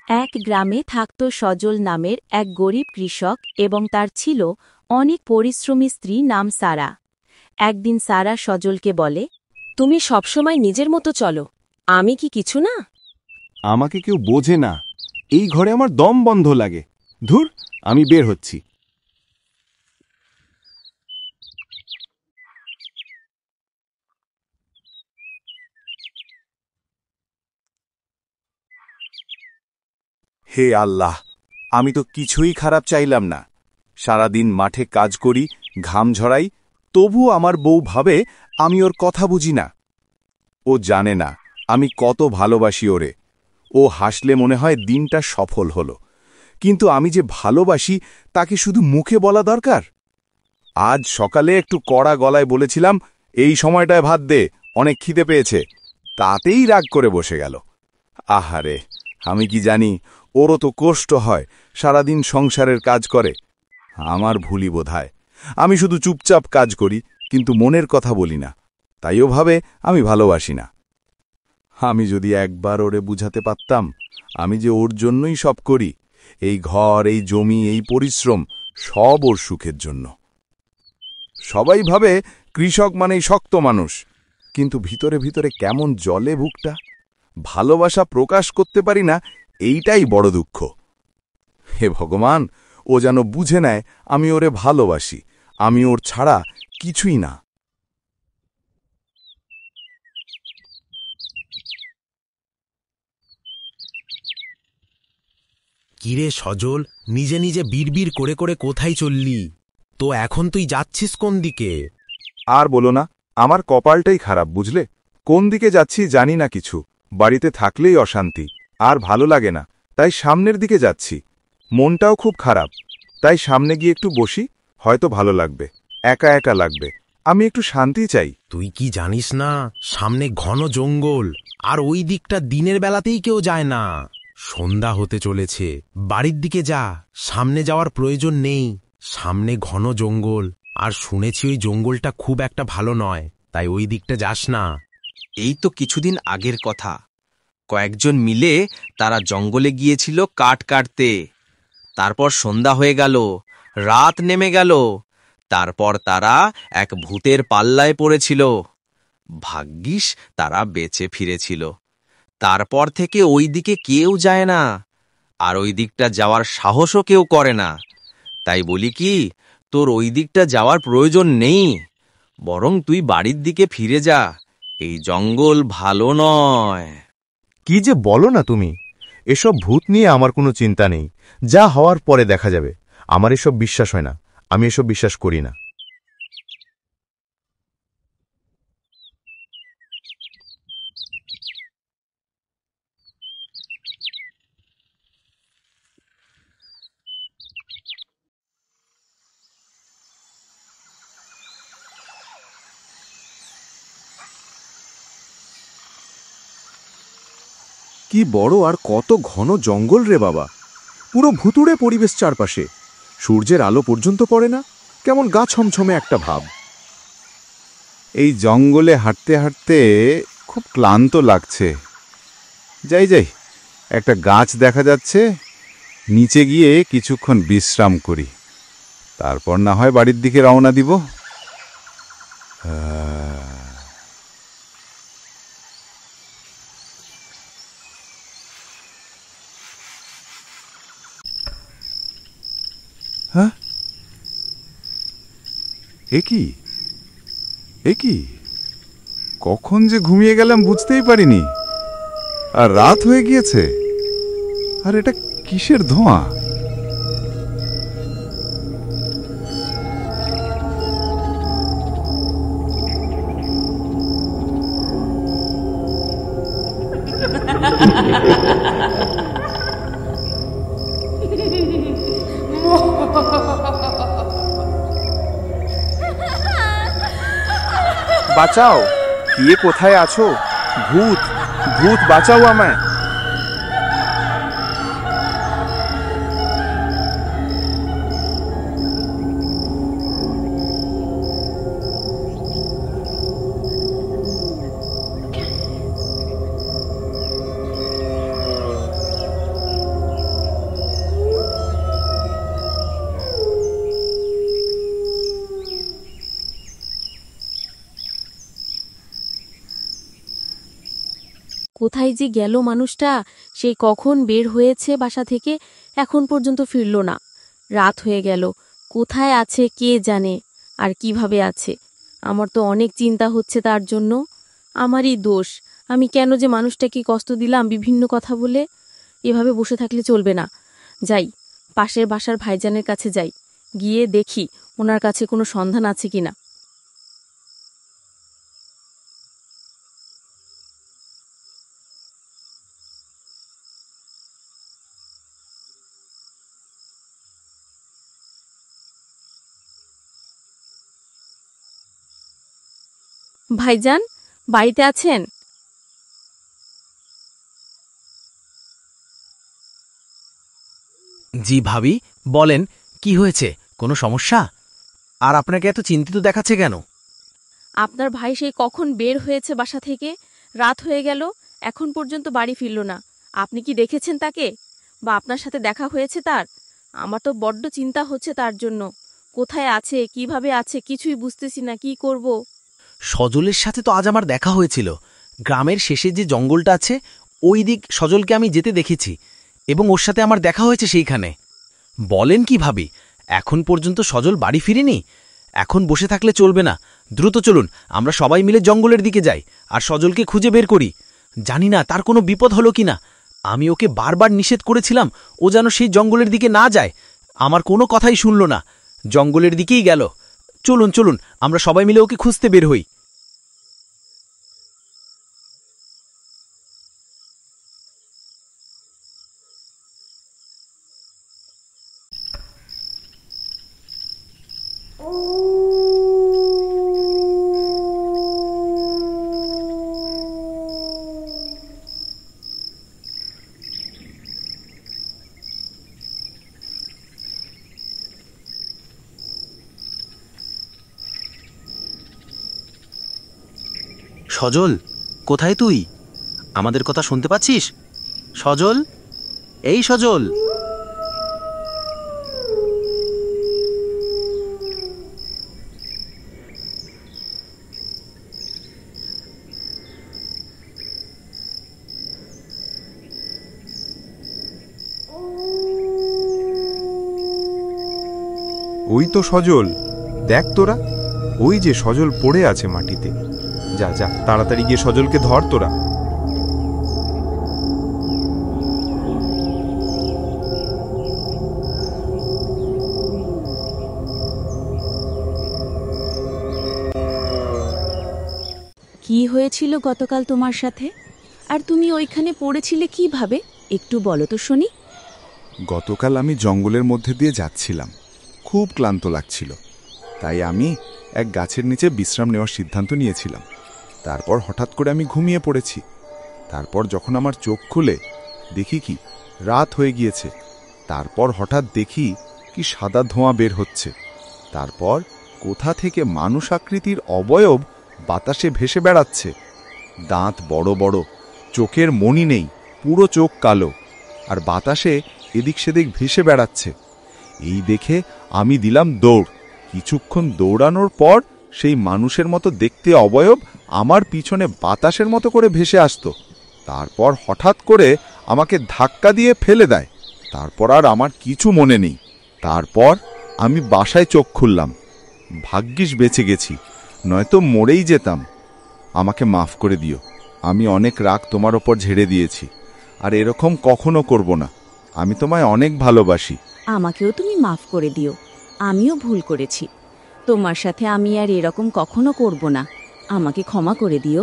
এক গ্রামে থাকত সজল নামের এক গরিব কৃষক এবং তার ছিল অনেক পরিশ্রমী স্ত্রী নাম সারা। একদিন সারা সজলকে বলে, তুমি সবসময় নিজের মতো চলো, আমি কি কিছু না? আমাকে কেউ বোঝে না, এই ঘরে আমার দম বন্ধ লাগে। ধুর, আমি বের হচ্ছি। হে আল্লাহ, আমি তো কিছুই খারাপ চাইলাম না। সারাদিন মাঠে কাজ করি, ঘাম ঝরাই, তবুও আমার বউ ভাবে আমি ওর কথা বুঝি না। ও জানে না আমি কত ভালোবাসি ওরে। ও হাসলে মনে হয় দিনটা সফল হলো, কিন্তু আমি যে ভালোবাসি তাকে শুধু মুখে বলা দরকার। আজ সকালে একটু কড়া গলায় বলেছিলাম, এই সময়টায় ভাত দে, অনেক খিদে পেয়েছে। তাতেই রাগ করে বসে গেল। আহারে, আমি কি জানি ওরও তো কষ্ট হয়, সারাদিন সংসারের কাজ করে। আমার ভুলই বোধহয়। আমি শুধু চুপচাপ কাজ করি, কিন্তু মনের কথা বলি না। তাইও ভাবে আমি ভালোবাসি না। আমি যদি একবার ওরে বুঝাতে পারতাম আমি যে ওর জন্যই সব করি, এই ঘর, এই জমি, এই পরিশ্রম সব ওর সুখের জন্য। সবাই ভাবে কৃষক মানেই শক্ত মানুষ, কিন্তু ভিতরে ভিতরে কেমন জ্বলে বুকটা। ভালোবাসা প্রকাশ করতে পারি না, এইটাই বড় দুঃখ। হে ভগবান, ও যেন বুঝে নেয় আমি ওরে ভালোবাসি, আমি ওর ছাড়া কিছুই না। কিরে সজল, নিজে নিজে বিড়বিড় করে করে কোথায় চললি? তো এখন তুই যাচ্ছিস কোন দিকে? আর বলো না, আমার কপালটাই খারাপ, বুঝলে? কোন দিকে যাচ্ছি জানি না কিছু। বাড়িতে থাকলেই অশান্তি, আর ভালো লাগে না, তাই সামনের দিকে যাচ্ছি। মনটাও খুব খারাপ, তাই সামনে গিয়ে একটু বসি, হয়তো ভালো লাগবে। একা একা লাগবে, আমি একটু শান্তি চাই। তুই কি জানিস না, সামনে ঘন জঙ্গল, আর ওই দিকটা দিনের বেলাতেই কেউ যায় না। সন্ধ্যা হতে চলেছে, বাড়ির দিকে যা, সামনে যাওয়ার প্রয়োজন নেই। সামনে ঘন জঙ্গল, আর শুনেছি ওই জঙ্গলটা খুব একটা ভালো নয়, তাই ওই দিকটা যাস না। এই তো কিছুদিন আগের কথা, কয়েকজন মিলে তারা জঙ্গলে গিয়েছিল কাঠ কাটতে। তারপর সন্ধ্যা হয়ে গেল, রাত নেমে গেল। তারপর তারা এক ভূতের পাল্লায় পড়েছিল। ভাগ্যিস তারা বেঁচে ফিরেছিল। তারপর থেকে ওই দিকে কেউ যায় না, আর ওই দিকটা যাওয়ার সাহসও কেউ করে না। তাই বলি কি, তোর ওই দিকটা যাওয়ার প্রয়োজন নেই, বরং তুই বাড়ির দিকে ফিরে যা। এই জঙ্গল ভালো নয়। কি যে বলো না তুমি! এসব ভূত নিয়ে আমার কোনো চিন্তা নেই, যা হওয়ার পরে দেখা যাবে। আমার এসব বিশ্বাস হয় না, আমি এসব বিশ্বাস করি না। কি বড় আর কত ঘন জঙ্গল রে বাবা! পুরো ভুতুড়ে পরিবেশ চারপাশে। সূর্যের আলো পর্যন্ত পড়ে না, কেমন গা ছমছমে একটা ভাব। এই জঙ্গলে হাঁটতে হাঁটতে খুব ক্লান্ত লাগছে। যাই যাই, একটা গাছ দেখা যাচ্ছে, নিচে গিয়ে কিছুক্ষণ বিশ্রাম করি, তারপর না হয় বাড়ির দিকে রওনা দিব। হ্যাঁ, এ কি কখন যে ঘুমিয়ে গেলাম বুঝতেই পারিনি, আর রাত হয়ে গিয়েছে। আর এটা কিসের ধোঁয়া? বাঁচাও! কে কোথায় আছো? ভূত, ভূত বাঁচাও আমায়! কোথায় যে গেল মানুষটা, সেই কখন বের হয়েছে বাসা থেকে, এখন পর্যন্ত ফিরল না। রাত হয়ে গেল, কোথায় আছে কে জানে, আর কিভাবে আছে। আমার তো অনেক চিন্তা হচ্ছে তার জন্য। আমারই দোষ, আমি কেন যে মানুষটাকে কষ্ট দিলাম বিভিন্ন কথা বলে। এভাবে বসে থাকলে চলবে না। যাই, পাশের বাসার ভাইজানের কাছে যাই, গিয়ে দেখি ওনার কাছে কোনো সন্ধান আছে কিনা। ভাইজান, বাড়িতে আছেন? জি ভাবি, বলেন কি হয়েছে, কোনো সমস্যা? আর আপনাকে এত চিন্তিত দেখাচ্ছে কেন? আপনার ভাই সেই কখন বের হয়েছে বাসা থেকে, রাত হয়ে গেল, এখন পর্যন্ত বাড়ি ফিরল না। আপনি কি দেখেছেন তাকে, বা আপনার সাথে দেখা হয়েছে তার? আমার তো বড্ড চিন্তা হচ্ছে তার জন্য। কোথায় আছে, কিভাবে আছে, কিছুই বুঝতেছি না, কি করব। সজলের সাথে তো আজ আমার দেখা হয়েছিল। গ্রামের শেষে যে জঙ্গলটা আছে, ওই দিক সজলকে আমি যেতে দেখেছি, এবং ওর সাথে আমার দেখা হয়েছে সেইখানে। বলেন কি ভাবি, এখন পর্যন্ত সজল বাড়ি ফিরেনি? এখন বসে থাকলে চলবে না, দ্রুত চলুন আমরা সবাই মিলে জঙ্গলের দিকে যাই আর সজলকে খুঁজে বের করি। জানি না তার কোনো বিপদ হলো কিনা। আমি ওকে বারবার নিষেধ করেছিলাম ও যেন সেই জঙ্গলের দিকে না যায়, আমার কোনো কথাই শুনল না, জঙ্গলের দিকেই গেল। চলুন চলুন আমরা সবাই মিলে ওকে খুঁজতে বের হই। সজল, কোথায় তুই? আমাদের কথা শুনতে পাচ্ছিস? সজল, এই সজল। ওই তো সজল, দেখ তোরা, ওই যে সজল পড়ে আছে মাটিতে। যা যা, তাড়াতাড়ি গিয়ে সজলকে ধর তোরা। কি হয়েছিল গতকাল তোমার সাথে, আর তুমি ওইখানে পড়েছিলে কিভাবে, একটু বলো তো শুনি। গতকাল আমি জঙ্গলের মধ্যে দিয়ে যাচ্ছিলাম, খুব ক্লান্ত লাগছিল, তাই আমি এক গাছের নিচে বিশ্রাম নেওয়ার সিদ্ধান্ত নিয়েছিলাম। তারপর হঠাৎ করে আমি ঘুমিয়ে পড়েছি। তারপর যখন আমার চোখ খুলে দেখি কি রাত হয়ে গিয়েছে। তারপর হঠাৎ দেখি কি সাদা ধোঁয়া বের হচ্ছে। তারপর কোথা থেকে মানুষ আকৃতির অবয়ব বাতাসে ভেসে বেড়াচ্ছে। দাঁত বড় বড়, চোখের মণি নেই, পুরো চোখ কালো, আর বাতাসে এদিক সেদিক ভেসে বেড়াচ্ছে। এই দেখে আমি দিলাম দৌড়। কিছুক্ষণ দৌড়ানোর পর সেই মানুষের মতো দেখতে অবয়ব আমার পিছনে বাতাসের মতো করে ভেসে আসতো। তারপর হঠাৎ করে আমাকে ধাক্কা দিয়ে ফেলে দেয়। তারপর আর আমার কিছু মনে নেই। তারপর আমি বাসায় চোখ খুললাম। ভাগ্যিস বেঁচে গেছি, নয়তো মরেই যেতাম। আমাকে মাফ করে দিও, আমি অনেক রাগ তোমার ওপর ঝেড়ে দিয়েছি, আর এরকম কখনো করব না। আমি তোমায় অনেক ভালোবাসি। আমাকেও তুমি মাফ করে দিও, আমিও ভুল করেছি। তোমার সাথে আমি আর এরকম কখনো করব না, আমাকে ক্ষমা করে দিও।